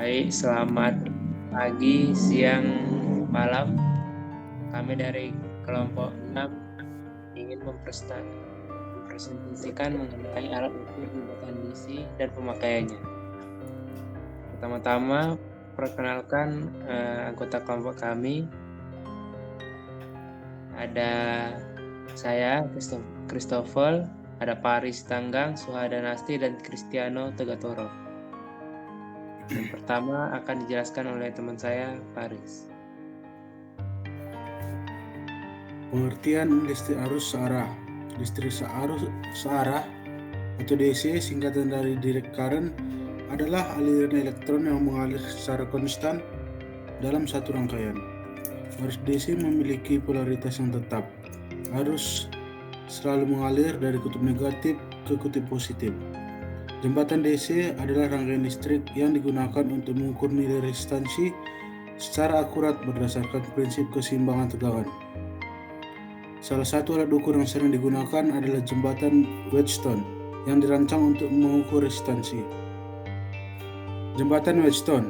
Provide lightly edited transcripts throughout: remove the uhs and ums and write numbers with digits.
Baik, selamat pagi, siang, malam. Kami dari kelompok 6 ingin mempresentasikan mengenai alat ukur jembatan DC dan pemakaiannya. Pertama-tama, perkenalkan anggota kelompok kami. Ada saya, Christopher, ada Paris Tanggang, Suhada Nasti, dan Cristiano Tegatoro. Yang pertama akan dijelaskan oleh teman saya, Paris. Pengertian listrik arus searah. Listrik arus searah atau DC singkatan dari direct current adalah aliran elektron yang mengalir secara konstan dalam satu rangkaian. Arus DC memiliki polaritas yang tetap. Arus selalu mengalir dari kutub negatif ke kutub positif. Jembatan DC adalah rangkaian listrik yang digunakan untuk mengukur nilai resistansi secara akurat berdasarkan prinsip keseimbangan tegangan. Salah satu alat ukur yang sering digunakan adalah jembatan Wheatstone yang dirancang untuk mengukur resistansi. Jembatan Wheatstone.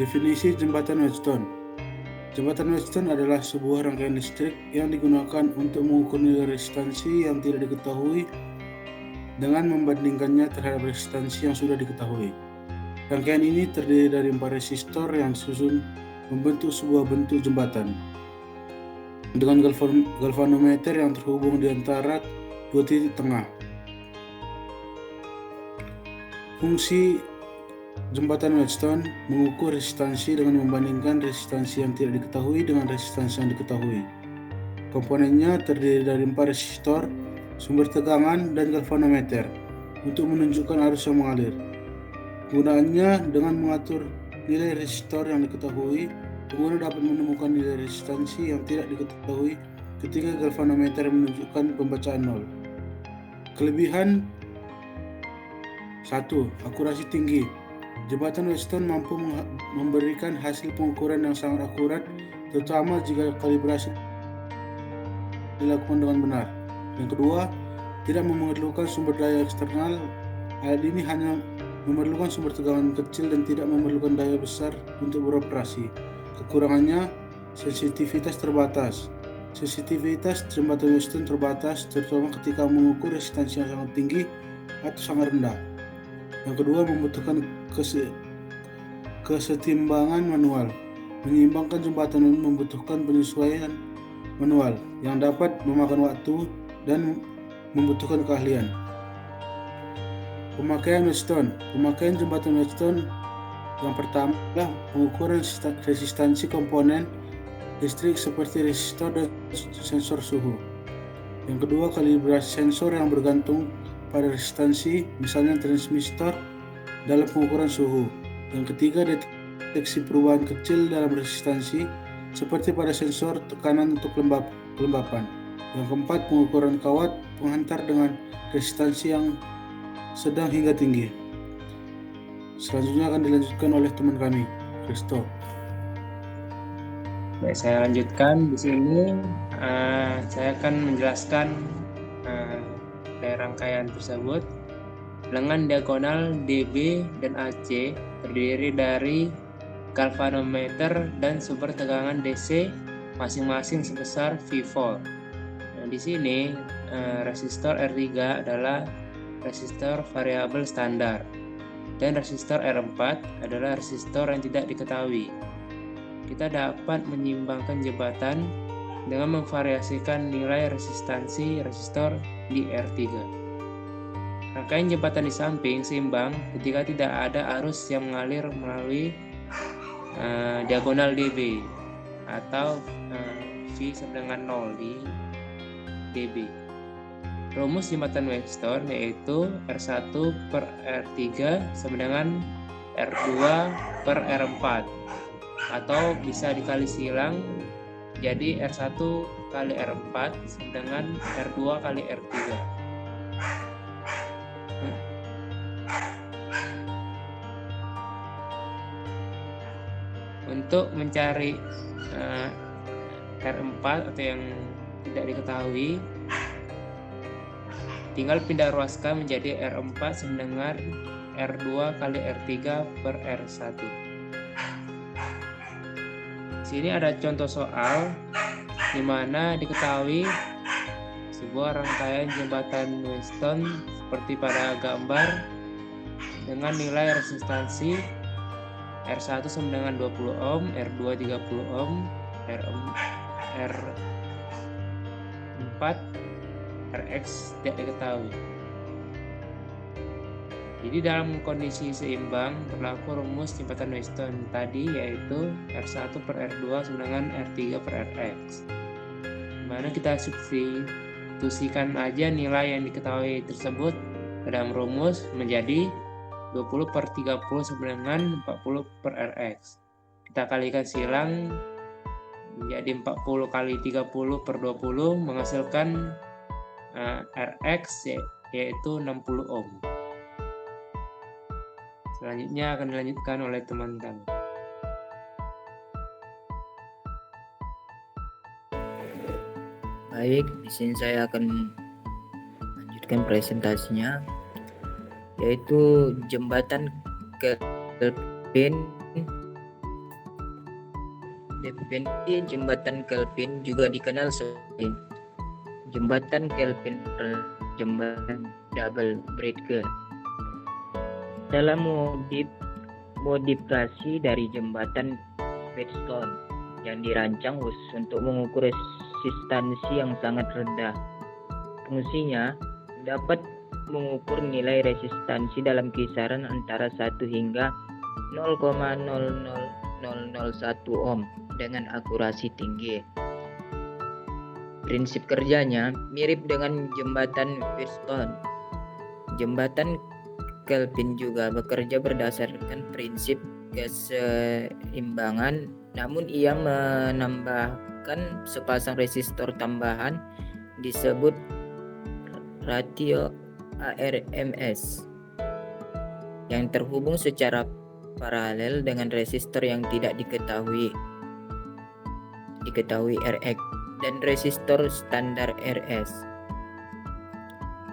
Definisi jembatan Wheatstone. Jembatan Wheatstone adalah sebuah rangkaian listrik yang digunakan untuk mengukur nilai resistansi yang tidak diketahui dengan membandingkannya terhadap resistansi yang sudah diketahui. Rangkaian ini terdiri dari 4 resistor yang disusun membentuk sebuah bentuk jembatan dengan galvanometer yang terhubung di antara dua titik tengah. Fungsi jembatan Wheatstone mengukur resistansi dengan membandingkan resistansi yang tidak diketahui dengan resistansi yang diketahui. Komponennya terdiri dari 4 resistor, sumber tegangan, dan galvanometer untuk menunjukkan arus yang mengalir. Penggunaannya dengan mengatur nilai resistor yang diketahui, pengguna dapat menemukan nilai resistansi yang tidak diketahui ketika galvanometer menunjukkan pembacaan 0. Kelebihan 1. Akurasi tinggi. Jembatan Wheatstone mampu memberikan hasil pengukuran yang sangat akurat, terutama jika kalibrasi dilakukan dengan benar. Yang kedua, tidak memerlukan sumber daya eksternal. Alat ini hanya memerlukan sumber tegangan kecil dan tidak memerlukan daya besar untuk beroperasi. Kekurangannya, sensitivitas terbatas. Sensitivitas jembatan Wheatstone terbatas, terutama ketika mengukur resistansi yang sangat tinggi atau sangat rendah. Yang kedua, membutuhkan kesetimbangan manual. Menyeimbangkan jembatan ini membutuhkan penyesuaian manual yang dapat memakan waktu dan membutuhkan keahlian. Pemakaian Wheatstone. Pemakaian jembatan Wheatstone yang pertama adalah pengukuran resistansi komponen listrik seperti resistor dan sensor suhu. Yang kedua, kalibrasi sensor yang bergantung pada resistansi, misalnya transistor dalam pengukuran suhu. Yang ketiga, deteksi perubahan kecil dalam resistansi seperti pada sensor tekanan untuk kelembapan. Yang keempat, pengukuran kawat penghantar dengan resistansi yang sedang hingga tinggi. Selanjutnya akan dilanjutkan oleh teman kami, Christo. Baik, saya lanjutkan di sini. Saya akan menjelaskan dari rangkaian tersebut. Lengan diagonal DB dan AC terdiri dari galvanometer dan sumber tegangan DC masing-masing sebesar V volt. Nah, di sini resistor R3 adalah resistor variabel standar dan resistor R4 adalah resistor yang tidak diketahui. Kita dapat menyeimbangkan jembatan dengan memvariasikan nilai resistansi resistor di R3. Rangkaian jembatan di samping seimbang ketika tidak ada arus yang mengalir melalui diagonal DB atau V sama dengan 0 di DB. Rumus jembatan Wheatstone yaitu R1 per R3 sama dengan R2 per R4, atau bisa dikali silang jadi R1 kali R4 sama dengan R2 kali R3. Untuk mencari R4 atau yang tidak diketahui, tinggal pindah ruaskan menjadi R4 sama dengan R2 kali R3 per R1. sini ada contoh soal di mana diketahui sebuah rangkaian jembatan Wheatstone seperti pada gambar dengan nilai resistansi R1 sama dengan 20 ohm, R2 30 ohm, R4, Rx tidak diketahui. Jadi dalam kondisi seimbang berlaku rumus jembatan Wheatstone tadi, yaitu R1 per R2 sama dengan R3 per Rx. Dimana kita substitusikan aja nilai yang diketahui tersebut ke dalam rumus menjadi 20 per 30 sama dengan 40 per Rx. Kita kalikan silang menjadi 40 kali 30 per 20 menghasilkan Rx yaitu 60 ohm. Selanjutnya akan dilanjutkan oleh teman-teman. Baik, di sini saya akan lanjutkan presentasinya, yaitu jembatan Kelvin. Definisi jembatan Kelvin juga dikenal sebagai jembatan Kelvin atau jembatan double breaker. Dalam modifikasi dari jembatan Wheatstone yang dirancang khusus untuk mengukur resistansi yang sangat rendah. Fungsinya dapat mengukur nilai resistansi dalam kisaran antara 1 hingga 0,00001 ohm dengan akurasi tinggi. Prinsip kerjanya mirip dengan jembatan Wheatstone. Jembatan Kelvin juga bekerja berdasarkan prinsip keseimbangan, namun ia menambahkan sepasang resistor tambahan disebut ratio ARMS yang terhubung secara paralel dengan resistor yang tidak diketahui Rx dan resistor standar RS.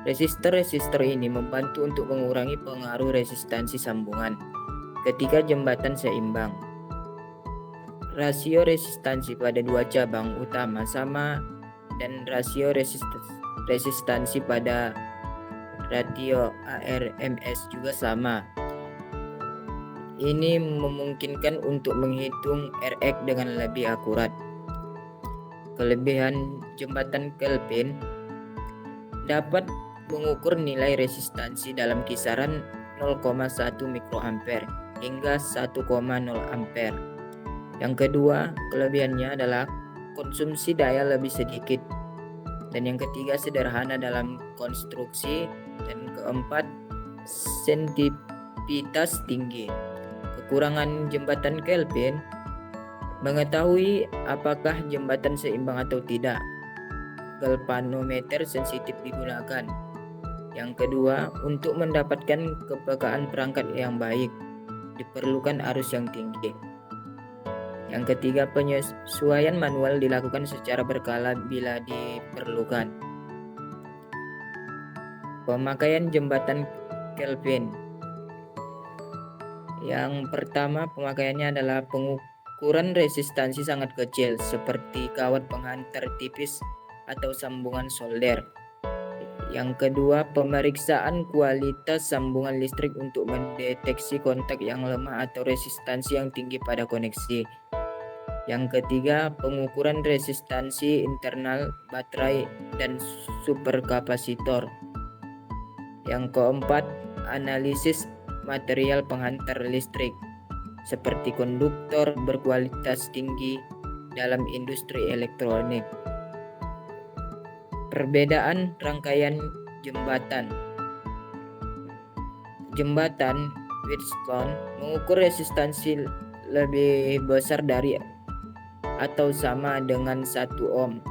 Resistor ini membantu untuk mengurangi pengaruh resistansi sambungan ketika jembatan seimbang. Rasio resistansi pada dua cabang utama sama dan rasio resistansi pada ratio ARMS juga sama. Ini memungkinkan untuk menghitung Rx dengan lebih akurat. Kelebihan jembatan Kelvin dapat mengukur nilai resistansi dalam kisaran 0,1 mikroampere hingga 1,0 ampere. Yang kedua, kelebihannya adalah konsumsi daya lebih sedikit. Dan yang ketiga, sederhana dalam konstruksi. Dan keempat, sensitivitas tinggi. Kekurangan jembatan Kelvin: mengetahui apakah jembatan seimbang atau tidak, galvanometer sensitif digunakan. Yang kedua, untuk mendapatkan kepekaan perangkat yang baik, diperlukan arus yang tinggi. Yang ketiga, penyesuaian manual dilakukan secara berkala bila diperlukan. Pemakaian jembatan Kelvin. Yang pertama, pemakaiannya adalah pengukuran resistansi sangat kecil seperti kawat penghantar tipis atau sambungan solder. Yang kedua, pemeriksaan kualitas sambungan listrik untuk mendeteksi kontak yang lemah atau resistansi yang tinggi pada koneksi. Yang ketiga, pengukuran resistansi internal baterai dan superkapasitor. Yang keempat, analisis material penghantar listrik seperti konduktor berkualitas tinggi dalam industri elektronik. Perbedaan rangkaian jembatan. Jembatan Wheatstone mengukur resistansi lebih besar dari atau sama dengan 1 ohm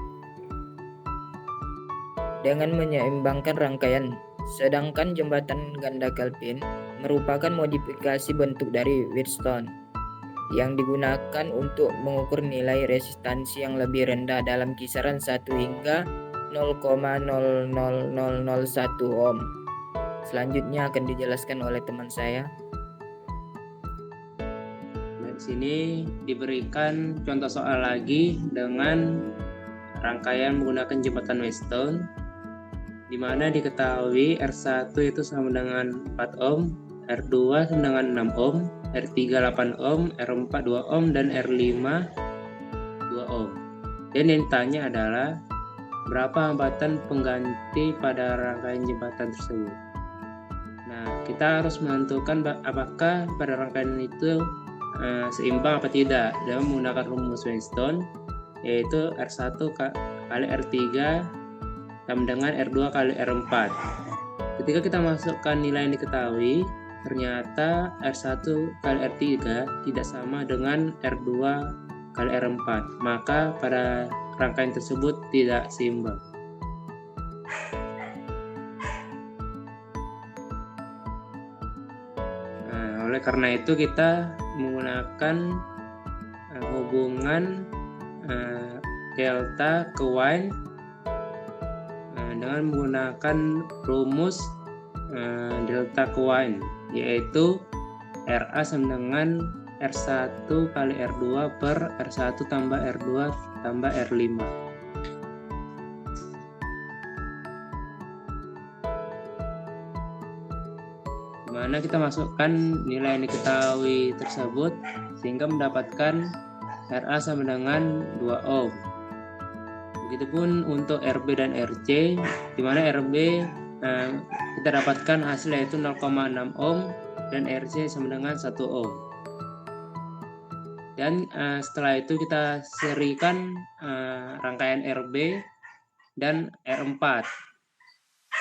dengan menyeimbangkan rangkaian, sedangkan jembatan ganda Kelvin merupakan modifikasi bentuk dari Wheatstone yang digunakan untuk mengukur nilai resistansi yang lebih rendah dalam kisaran 1 hingga 0,00001 ohm. Selanjutnya akan dijelaskan oleh teman saya. di sini diberikan contoh soal lagi dengan rangkaian menggunakan jembatan Wheatstone, di mana diketahui R1 itu sama dengan 4 ohm, R2 sama dengan 6 ohm, R3 8 ohm, R4 2 ohm, dan R5 2 ohm. Dan yang ditanya adalah berapa hambatan pengganti pada rangkaian jembatan tersebut. Nah, kita harus menentukan apakah pada rangkaian itu seimbang apa tidak dengan menggunakan rumus Wheatstone, yaitu R1 kali R3 sama dengan R2 kali R4. Ketika kita masukkan nilai yang diketahui, ternyata R1 kali R3 tidak sama dengan R2 kali R4, maka pada rangkaian tersebut tidak seimbang. Nah, oleh karena itu kita menggunakan hubungan delta ke Y dengan menggunakan rumus delta ke Y, yaitu RA sama dengan R1 kali R2 per R1 tambah R2 tambah R5. Dimana kita masukkan nilai yang diketahui tersebut sehingga mendapatkan RA sama dengan 2 ohm. Begitupun untuk RB dan RC, di mana RB kita dapatkan hasil yaitu 0,6 ohm dan RC sama dengan 1 ohm. Dan setelah itu kita serikan rangkaian RB dan R4,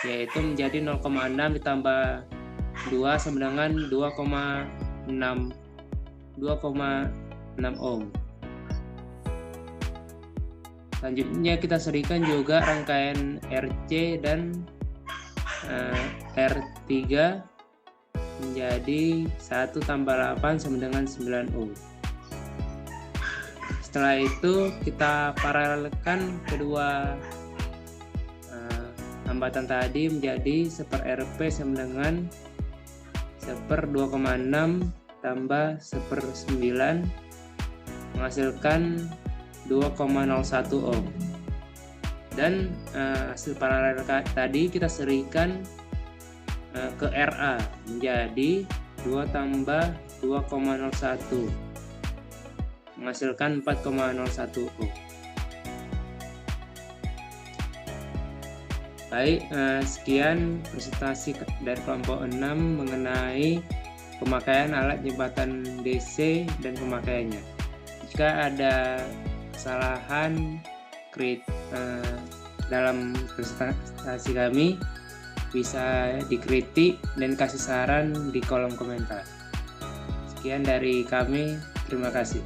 yaitu menjadi 0,6 ditambah 2 sama dengan 2,6 ohm. Selanjutnya kita serikan juga rangkaian RC dan R3 menjadi 1 tambah 8 sama dengan 9 ohm. Setelah itu kita paralelkan kedua hambatan tadi menjadi 1/RP sama dengan 1/2,6 tambah 1/9 menghasilkan 2,01 ohm. Dan hasil paralel tadi kita serikan ke RA menjadi 2 tambah 2,01 menghasilkan 4,01 ohm. Baik, sekian presentasi dari kelompok 6 mengenai pemakaian alat jembatan DC dan pemakaiannya. Jika ada kesalahan dalam presentasi kami, bisa dikritik dan kasih saran di kolom komentar. Sekian dari kami, terima kasih.